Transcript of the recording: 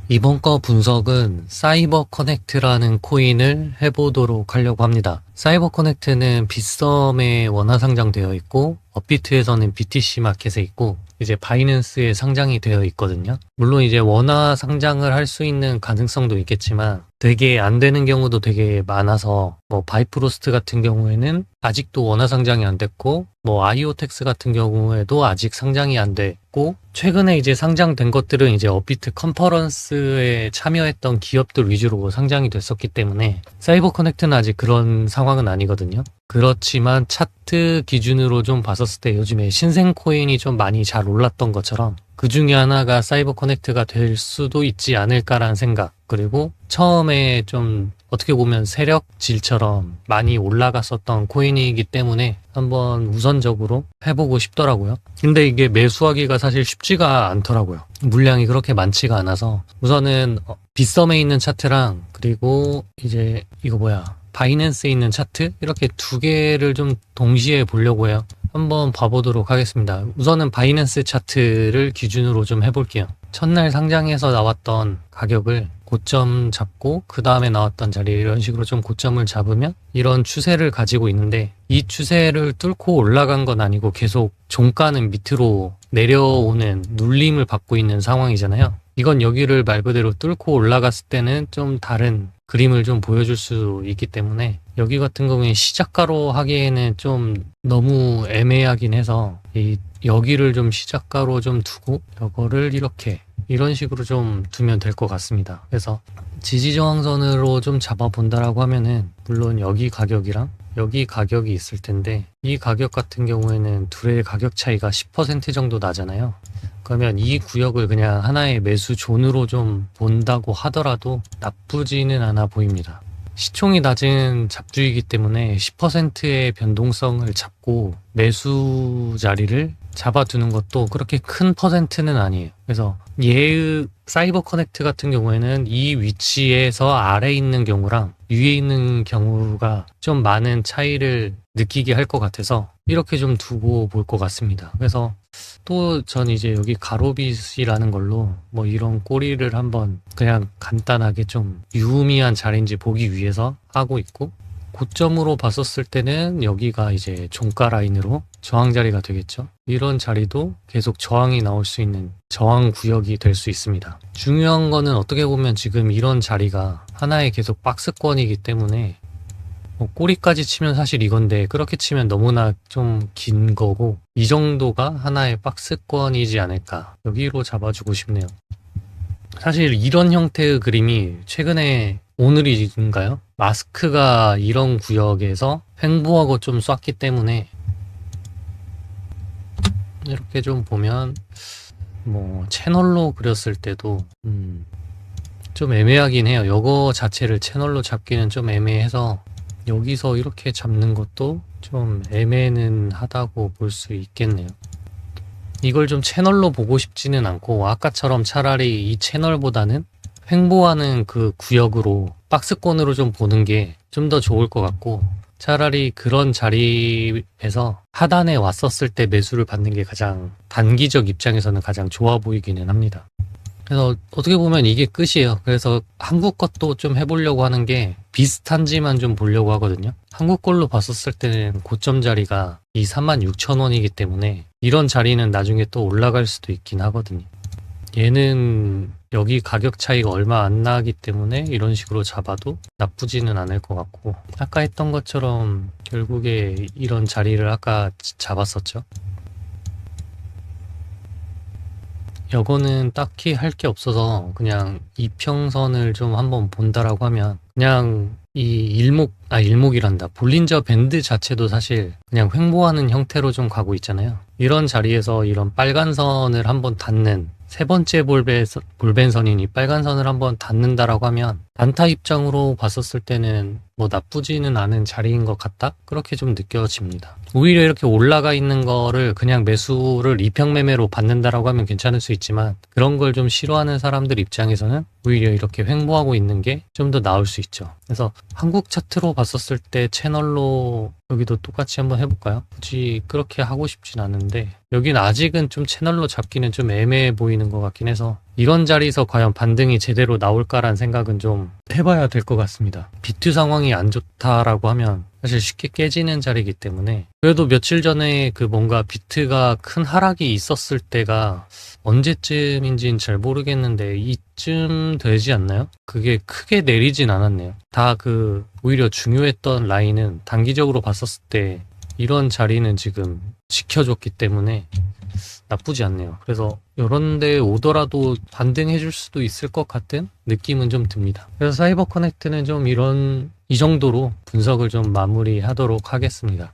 이번 거 분석은 사이버 커넥트라는 코인을 해보도록 하려고 합니다. 사이버 커넥트는 빗썸에 원화 상장되어 있고 업비트에서는 BTC 마켓에 있고 이제 바이낸스에 상장이 되어 있거든요. 물론 이제 원화 상장을 할 수 있는 가능성도 있겠지만 되게 안 되는 경우도 되게 많아서 뭐 바이프로스트 같은 경우에는 아직도 원화 상장이 안 됐고 뭐 아이오텍스 같은 경우에도 아직 상장이 안 됐고 최근에 이제 상장된 것들은 이제 업비트 컨퍼런스에 참여했던 기업들 위주로 상장이 됐었기 때문에 사이버 커넥트는 아직 그런 상황은 아니거든요. 그렇지만 차트 기준으로 좀 봤었을 때 요즘에 신생 코인이 좀 많이 잘 올랐던 것처럼 그 중에 하나가 사이버 커넥트가 될 수도 있지 않을까라는 생각, 그리고 처음에 좀 어떻게 보면 세력질처럼 많이 올라갔었던 코인이기 때문에 한번 우선적으로 해보고 싶더라고요. 근데 이게 매수하기가 사실 쉽지가 않더라고요. 물량이 그렇게 많지가 않아서 우선은 빗썸에 있는 차트랑 그리고 이제 이거 바이낸스에 있는 차트 이렇게 두 개를 좀 동시에 보려고 해요. 한번 봐보도록 하겠습니다. 우선은 바이낸스 차트를 기준으로 좀 해볼게요. 첫날 상장해서 나왔던 가격을 고점 잡고 그 다음에 나왔던 자리 이런 식으로 좀 고점을 잡으면 이런 추세를 가지고 있는데 이 추세를 뚫고 올라간 건 아니고 계속 종가는 밑으로 내려오는 눌림을 받고 있는 상황이잖아요. 이건 여기를 말 그대로 뚫고 올라갔을 때는 좀 다른 그림을 좀 보여줄 수 있기 때문에 여기 같은 경우에 시작가로 하기에는 좀 너무 애매하긴 해서 여기를 좀 시작가로 좀 두고 이거를 이런 식으로 좀 두면 될 것 같습니다. 그래서 지지저항선으로 좀 잡아본다라고 하면은 물론 여기 가격이랑 여기 가격이 있을 텐데 이 가격 같은 경우에는 둘의 가격 차이가 10% 정도 나잖아요. 그러면 이 구역을 그냥 하나의 매수 존으로 좀 본다고 하더라도 나쁘지는 않아 보입니다. 시총이 낮은 잡주이기 때문에 10%의 변동성을 잡고 매수 자리를 잡아두는 것도 그렇게 큰 퍼센트는 아니에요. 그래서 얘의 사이버 커넥트 같은 경우에는 이 위치에서 아래에 있는 경우랑 위에 있는 경우가 좀 많은 차이를 느끼게 할 것 같아서 이렇게 좀 두고 볼 것 같습니다. 그래서 또 전 이제 여기 가로빗이라는 걸로 뭐 이런 꼬리를 한번 그냥 간단하게 좀 유의미한 자리인지 보기 위해서 하고 있고, 고점으로 봤었을 때는 여기가 이제 종가 라인으로 저항 자리가 되겠죠. 이런 자리도 계속 저항이 나올 수 있는 저항 구역이 될 수 있습니다. 중요한 거는 어떻게 보면 지금 이런 자리가 하나의 계속 박스권이기 때문에 뭐 꼬리까지 치면 사실 이건데 그렇게 치면 너무나 좀 긴 거고, 이 정도가 하나의 박스권이지 않을까, 여기로 잡아주고 싶네요. 사실 이런 형태의 그림이 최근에 오늘인가요? 마스크가 이런 구역에서 횡보하고 좀 쐈기 때문에 이렇게 좀 보면 뭐 채널로 그렸을 때도 좀 애매하긴 해요. 요거 자체를 채널로 잡기는 좀 애매해서 여기서 이렇게 잡는 것도 좀 애매는 하다고 볼 수 있겠네요. 이걸 좀 채널로 보고 싶지는 않고 아까처럼 차라리 이 채널보다는 횡보하는 그 구역으로 박스권으로 좀 보는 게 좀 더 좋을 것 같고, 차라리 그런 자리에서 하단에 왔었을 때 매수를 받는 게 가장 단기적 입장에서는 가장 좋아 보이기는 합니다. 그래서 어떻게 보면 이게 끝이에요. 그래서 한국 것도 좀 해보려고 하는 게 비슷한지만 좀 보려고 하거든요. 한국 걸로 봤었을 때는 고점 자리가 이 36,000원이기 때문에 이런 자리는 나중에 또 올라갈 수도 있긴 하거든요. 얘는 여기 가격 차이가 얼마 안 나기 때문에 이런 식으로 잡아도 나쁘지는 않을 것 같고, 아까 했던 것처럼 결국에 이런 자리를 아까 잡았었죠. 요거는 딱히 할 게 없어서 그냥 이평선을 좀 한번 본다라고 하면 그냥 이 일목이란다. 볼린저 밴드 자체도 사실 그냥 횡보하는 형태로 좀 가고 있잖아요. 이런 자리에서 이런 빨간 선을 한번 닿는, 세 번째 볼벤선인 이 빨간 선을 한번 닿는다라고 하면 단타 입장으로 봤었을 때는 뭐 나쁘지는 않은 자리인 것 같다? 그렇게 좀 느껴집니다. 오히려 이렇게 올라가 있는 거를 그냥 매수를 입형매매로 받는다라고 하면 괜찮을 수 있지만, 그런 걸 좀 싫어하는 사람들 입장에서는 오히려 이렇게 횡보하고 있는 게 좀 더 나을 수 있죠. 그래서 한국 차트로 봤었을 때 채널로 여기도 똑같이 한번 해볼까요? 굳이 그렇게 하고 싶진 않은데 여긴 아직은 좀 채널로 잡기는 좀 애매해 보이는 것 같긴 해서 이런 자리에서 과연 반등이 제대로 나올까란 생각은 좀 해봐야 될 것 같습니다. 비트 상황이 안 좋다라고 하면 사실 쉽게 깨지는 자리이기 때문에, 그래도 며칠 전에 그 뭔가 비트가 큰 하락이 있었을 때가 언제쯤인지는 잘 모르겠는데 이쯤 되지 않나요? 그게 크게 내리진 않았네요. 다 오히려 중요했던 라인은 단기적으로 봤었을 때 이런 자리는 지금 지켜줬기 때문에 나쁘지 않네요. 그래서 이런 데 오더라도 반등해 줄 수도 있을 것 같은 느낌은 좀 듭니다. 그래서 사이버 커넥트는 좀 이 정도로 분석을 좀 마무리하도록 하겠습니다.